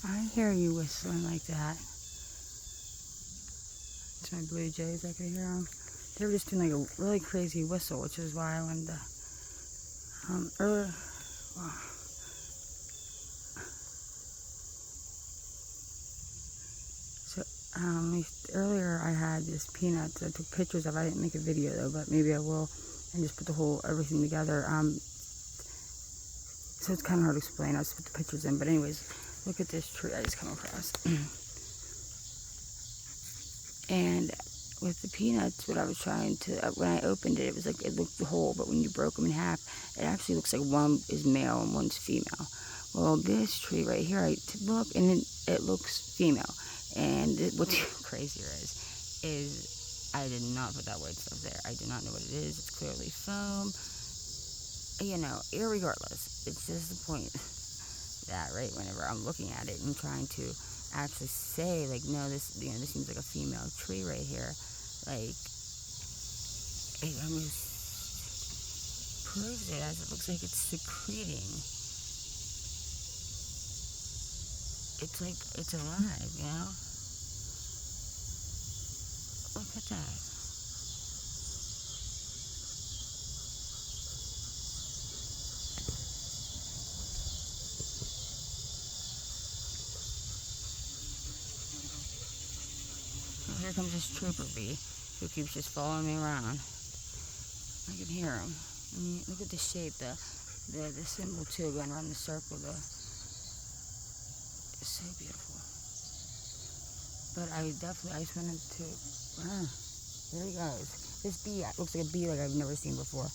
I hear you whistling like that. It's my blue jays. I can hear them. They were just doing like a really crazy whistle, which is why I wanted to. Earlier, so earlier I had this peanuts. I took pictures of. I didn't make a video though, but maybe I will, and just put the whole everything together. So it's kind of hard to explain. I'll just put the pictures in. But anyways, look at this tree I just come across. And with the peanuts, what I was trying to, when I opened it, it was like, it looked whole, but when you broke them in half, it actually looks like one is male and one's female. Well, this tree right here, I look, and it looks female. And what's crazier is I did not put that white stuff there. I do not know what it is. It's clearly foam. You know, irregardless, it's just the point that, right, whenever I'm looking at it and trying to actually say, like, no, this, you know, this seems like a female tree right here, like, it almost proves it, as it looks like it's secreting. It's like it's alive, you know? Look at that. Here comes this trooper bee who keeps just following me around. I can hear him. I mean, look at the shape, the symbol too, going around the circle. It's so beautiful. But I just wanted to. There he goes. This bee looks like a bee like I've never seen before.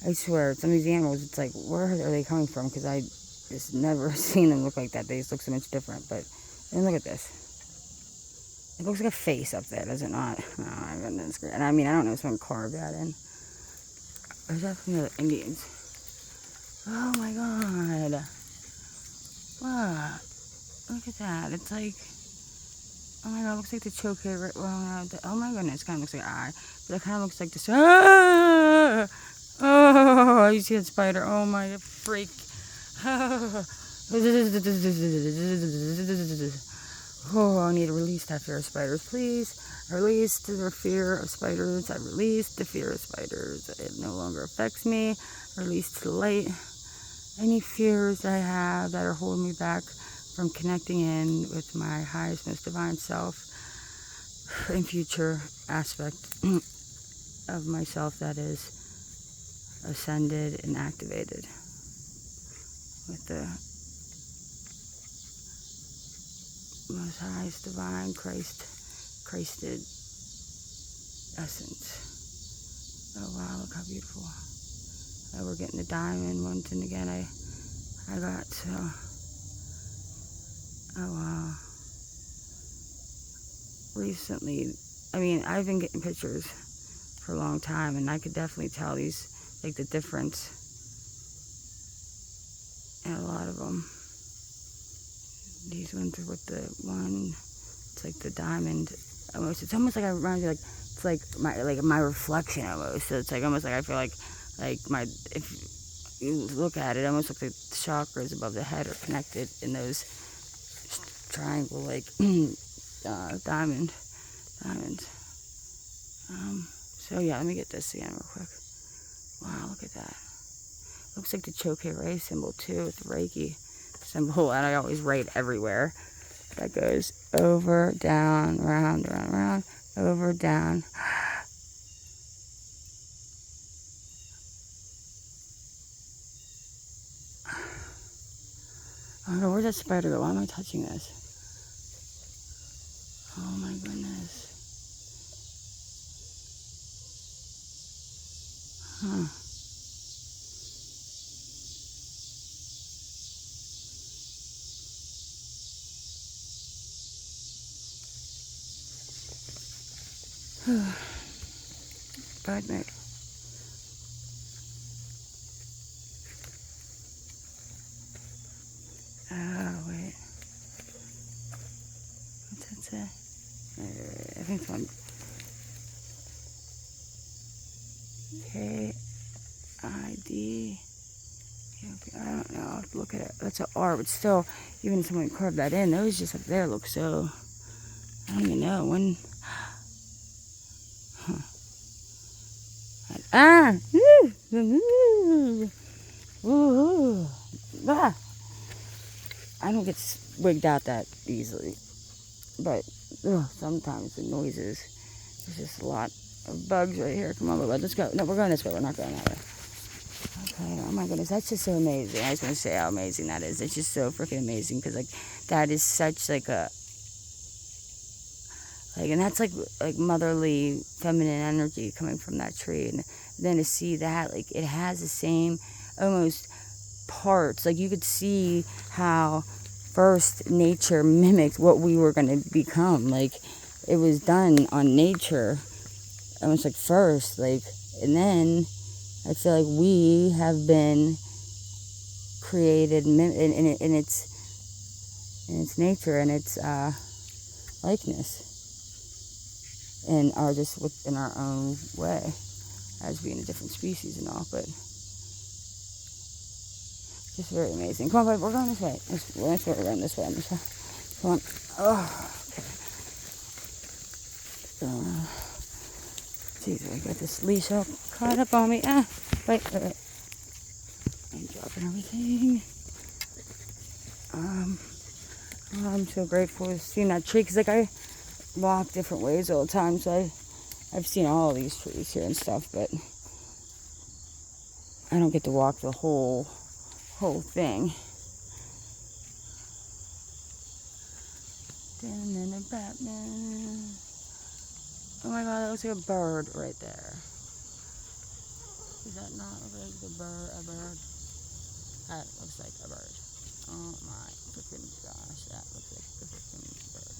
I swear, some of these animals, it's like, where are they coming from? Because I just never seen them look like that. They just look so much different. But then look at this. It looks like a face up there, does it not? Oh my goodness. And I mean, I don't know if someone carved that in. There's definitely the Indians. Oh my god. Wow. Look at that. It's like, oh my god, it looks like the choker. Well, oh my goodness, it kind of looks like an eye. But it kind of looks like this. Oh, you see that spider? Oh my freak. Oh, I need to release that fear of spiders, please. I released the fear of spiders. I released the fear of spiders. It no longer affects me. I released to the light any fears I have that are holding me back from connecting in with my highest, most divine self and future aspect of myself that is ascended and activated with the most highest divine Christed essence. Oh wow, look how beautiful. Oh, we're getting the diamond once and again. I got so. Oh wow. Recently, I mean, I've been getting pictures for a long time, and I could definitely tell these, like, the difference in a lot of them. These ones are with the one, it's like the diamond almost. It's almost like, it reminds me, like, it's like my reflection almost. So it's like almost like I feel like my, if you look at it, it almost looks like the chakras above the head are connected in those triangle, like, diamonds. So yeah, let me get this again real quick. Wow, look at that. Looks like the Choke-Ray symbol too, with the Reiki symbol, and I always write everywhere. That goes over, down, round, round, round, over, down. Oh no, where's that spider go? Why am I touching this? Oh my goodness. Huh. Bad night. Oh, wait. What's that say? I think it's one. KID I don't know. I'll have to look at it. That's an R, but still, even if someone carved that in, those just up there look so. I don't even know when. Huh. Ah! Ooh. Ah! I don't get wigged out that easily, but sometimes the noises. There's just a lot of bugs right here. Come on, bud. Let's go. No, we're going this way. We're not going that way. Okay. Oh my goodness, that's just so amazing. I just want to say how amazing that is. It's just so freaking amazing because like that is such like a and that's like motherly, feminine energy coming from that tree, and then to see that like it has the same almost parts. Like you could see how first nature mimicked what we were going to become. Like it was done on nature, almost like first, like, and then I feel like we have been created in its nature and its likeness, and are just within our own way as being a different species and all, but just very amazing. Come on, babe, we're going this way. We're going this way. Come on. Oh. Jeez, I got this leash all caught up on me. Wait. I'm dropping everything. I'm so grateful to seeing that tree, because like I walk different ways all the time, so I've seen all of these trees here and stuff, but I don't get to walk the whole thing. Batman. Oh my god, that looks like a bird right there. Does that not look like a bird? That looks like a bird. Oh my freaking gosh, that looks like a freaking bird.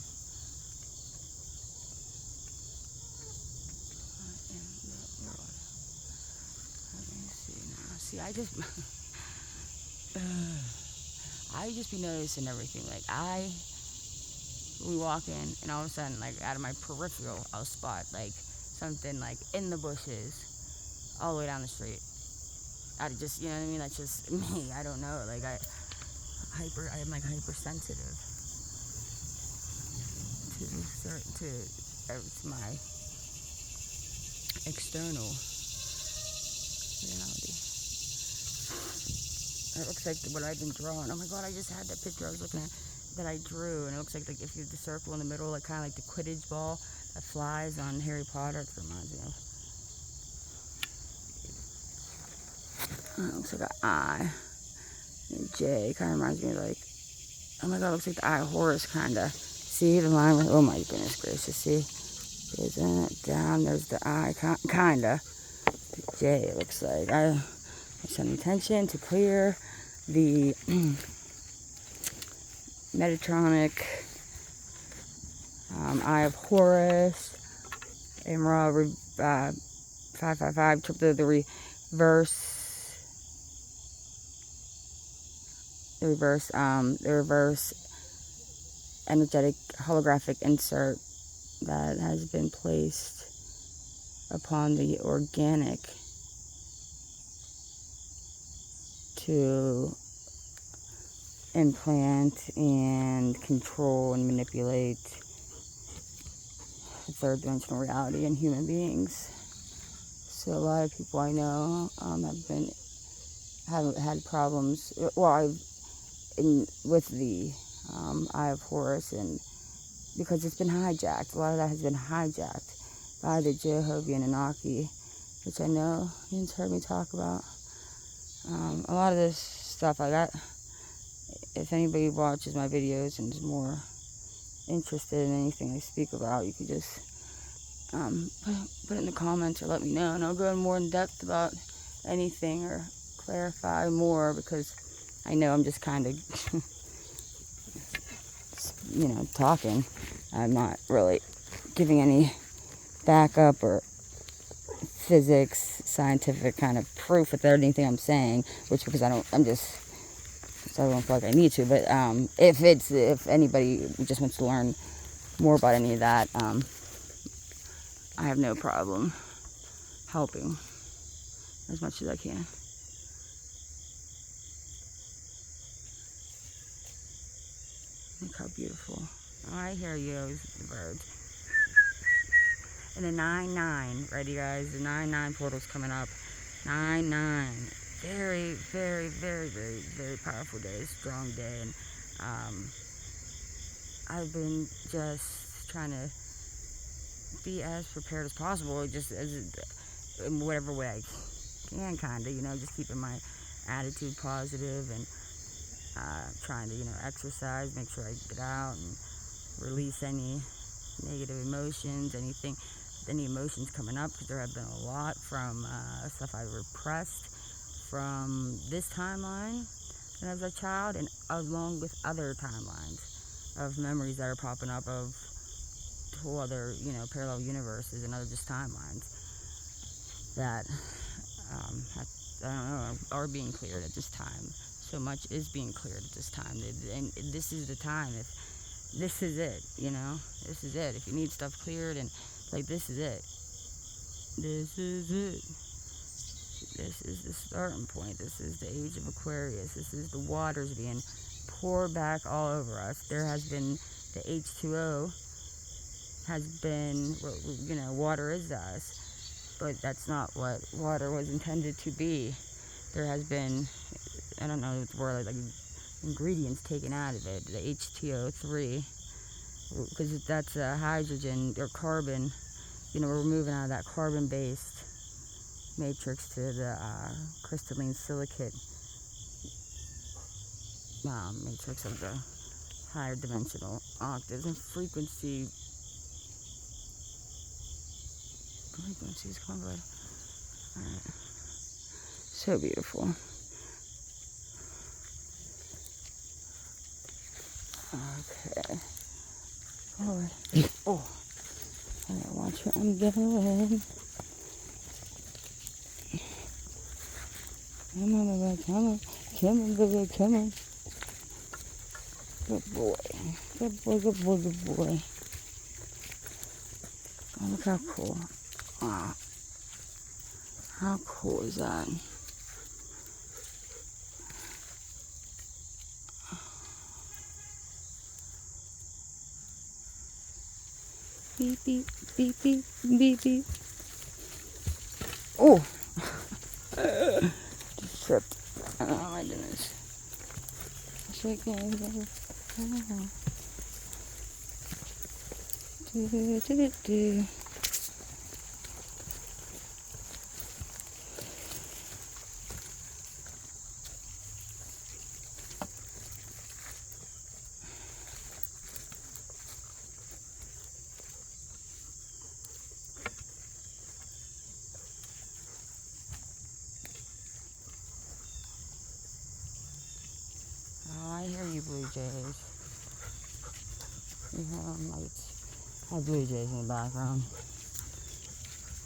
Let me see now. See, I just be noticing everything. Like we walk in, and all of a sudden, like out of my peripheral, I'll spot like something like in the bushes, all the way down the street. I just, you know what I mean? That's just me. I don't know. Like I am like hypersensitive to my external reality. It looks like what I've been drawing. Oh my god, I just had that picture I was looking at that I drew, and it looks like if you have the circle in the middle, like kind of like the Quidditch ball that flies on Harry Potter. It reminds me of. It looks like an eye. And J kind of reminds me of like, oh my god, it looks like the eye of Horus, kind of. See the line with, oh my goodness gracious, see? There's that down, there's the eye, kind of. The J, it looks like. I send intention to clear the Metatronic Eye of Horus, Emerald 555, the reverse energetic holographic insert that has been placed upon the organic to implant and control and manipulate the third dimensional reality in human beings. So a lot of people I know have had problems. Well, with the Eye of Horus, and because it's been hijacked. A lot of that has been hijacked by the Jehovah Anunnaki, which I know you've heard me talk about. A lot of this stuff I got. If anybody watches my videos and is more interested in anything I speak about, you can just put it in the comments or let me know, and I'll go more in depth about anything or clarify more, because I know I'm just kind of, talking. I'm not really giving any backup or physics, scientific kind of proof with anything I'm saying, because I don't feel like I need to, but if anybody just wants to learn more about any of that, I have no problem helping as much as I can. how beautiful. Oh, I hear you, the birds. And the 9-9, ready guys? The 9-9 portal's coming up. 9-9. Very, very, very, very, very powerful day. Strong day. And I've been just trying to be as prepared as possible, just in whatever way I can, kind of, just keeping my attitude positive and trying to, exercise, make sure I get out and release any negative emotions, any emotions coming up, because there have been a lot from stuff I repressed from this timeline when I was a child, and along with other timelines of memories that are popping up of whole other, parallel universes and other just timelines that, I don't know, are being cleared at this time. So much is being cleared at this time, and this is the time. If this is it, this is it. If you need stuff cleared, and this is it. This is it. This is the starting point. This is the age of Aquarius. This is the waters being poured back all over us. There has been the H2O has been, water is us, but that's not what water was intended to be. There has been, I don't know the word, ingredients taken out of it, the H2O3, because that's hydrogen or carbon. We're moving out of that carbon-based matrix to the crystalline silicate matrix of the higher dimensional octaves and frequencies covered. Alright. So beautiful. Okay. Forward. Oh. I gotta watch where I'm going. Come on, baby, come on. Come on, baby, come on. Good boy. Good boy, good boy, good boy. Oh, look how cool. Wow. How cool is that? Beep, beep, beep, beep, beep, beep. Oh! Just tripped. Oh my goodness. Do. I hear you, Blue Jays. You hear them lights. I have Blue Jays in the background.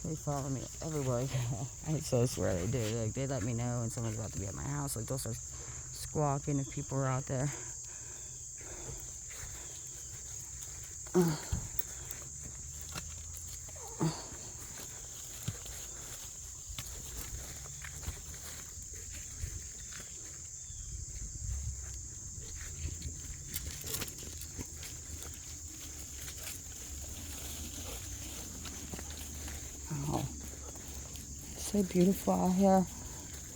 They follow me everywhere I go. I so swear they do. They let me know when someone's about to be at my house. They'll start squawking if people are out there. Oh, so beautiful out here.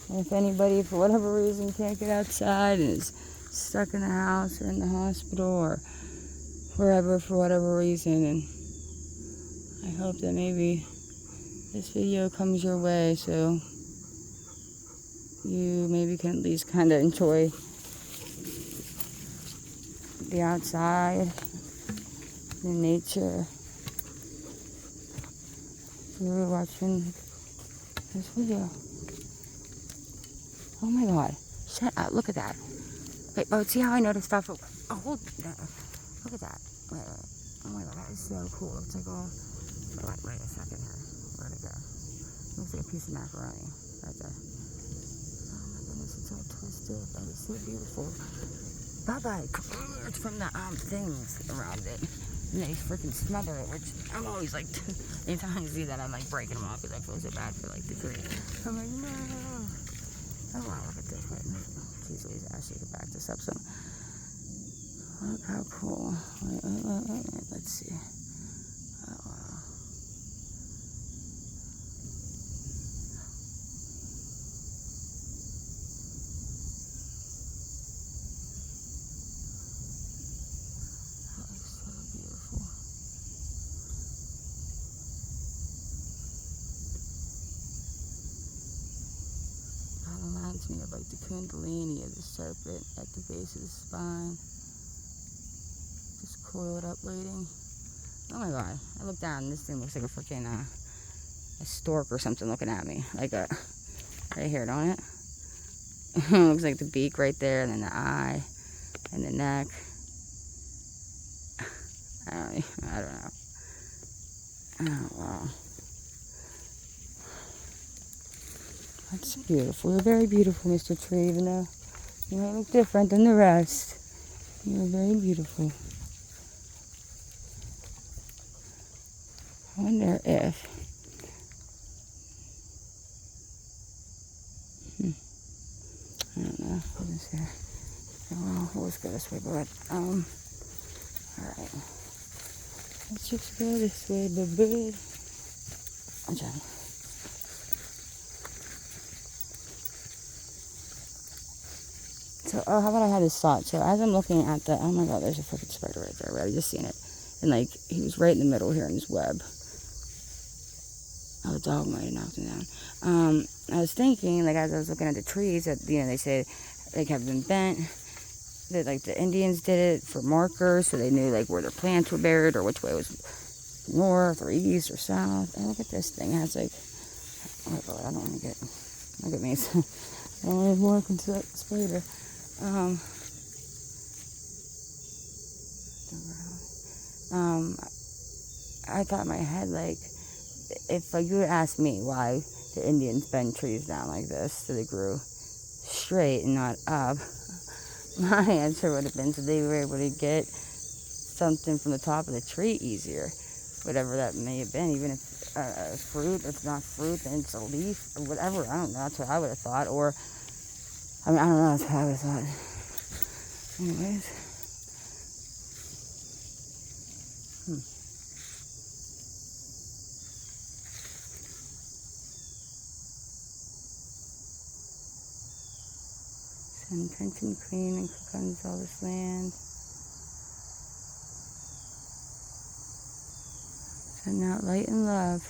And if anybody, for whatever reason, can't get outside and is stuck in the house or in the hospital or wherever for whatever reason, and I hope that maybe this video comes your way so you maybe can at least kind of enjoy the outside, the nature. If you were watching this video. Oh my god. Shut up. Look at that. Wait, oh, see how I noticed stuff? Oh, hold that. Look at that. Wait. Oh my god, that is so cool. It's like all... Wait a second here. Where'd it go? Looks like a piece of macaroni right there. Oh my goodness, it's all twisted. That is so beautiful. Bye-bye. It's from the things around it. And they freaking smother it, which I'm always like, anytime I see that, I'm like breaking them off because I feel so bad for like the tree. I'm like, no. Oh wow, look at this. Jeez Louise, I should get back this up some. Look how cool. Wait, let's see. Oh, wow. That looks so beautiful. That reminds me of like the Kundalini of the serpent at the base of the spine. Just coiled up waiting. Oh my god. I look down and this thing looks like a freaking a stork or something looking at me. Like a right here, don't it? Looks like the beak right there, and then the eye and the neck. I don't know. Oh wow. That's beautiful. You're very beautiful, Mr. Tree, even though you might look different than the rest. You're very beautiful. I wonder if... I don't know. What is here? Well, we'll just go this way, but, alright. Let's just go this way, baby. I'm trying. So, how about I have this thought? So, as I'm looking at the... Oh my god, there's a freaking spider right there. I just seen it. And, like, he was right in the middle here in his web. Oh, the dog might have knocked him down. I was thinking, like, as I was looking at the trees, that, you know, they say, like, have been bent. That, like, the Indians did it for markers, so they knew, like, where their plants were buried, or which way was north, or east, or south. And look at this thing. It has, like... Oh, God, I don't want to get... Look at me. I don't want to walk into that spider. I thought in my head, like, if like you would ask me why the Indians bend trees down like this so they grew straight and not up, my answer would have been so they were able to get something from the top of the tree easier, whatever that may have been, even if fruit, if not fruit, then it's a leaf or whatever. I don't know. That's what I would have thought. Or I mean, I don't know. That's what I would have thought. Anyways. Intention, clean, and cook on all this land. Send out light and love.